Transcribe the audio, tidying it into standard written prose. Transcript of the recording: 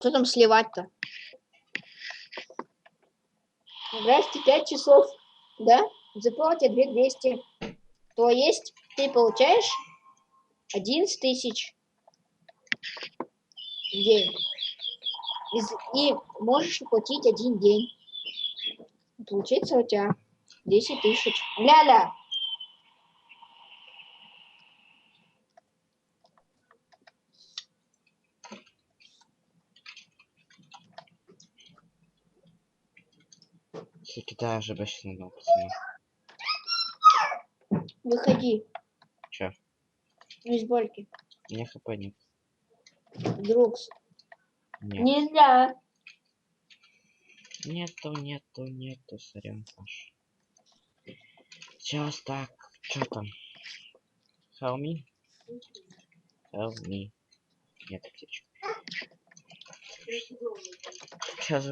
Что там сливать-то? Играешь ты 5 часов, да? Заплатят 2200. То есть ты получаешь 11 тысяч в день. И можешь оплатить один день. Получится у тебя 10 тысяч. Ля-ля. Все Китая же почти надо, пацаны. Выходи. Че? Из больки. Мне хп нет. Друкс. Нет. Нельзя. Нету, сорян, Паш. Сейчас так, что там? Help me? Help me. Нет, аптечка. Сейчас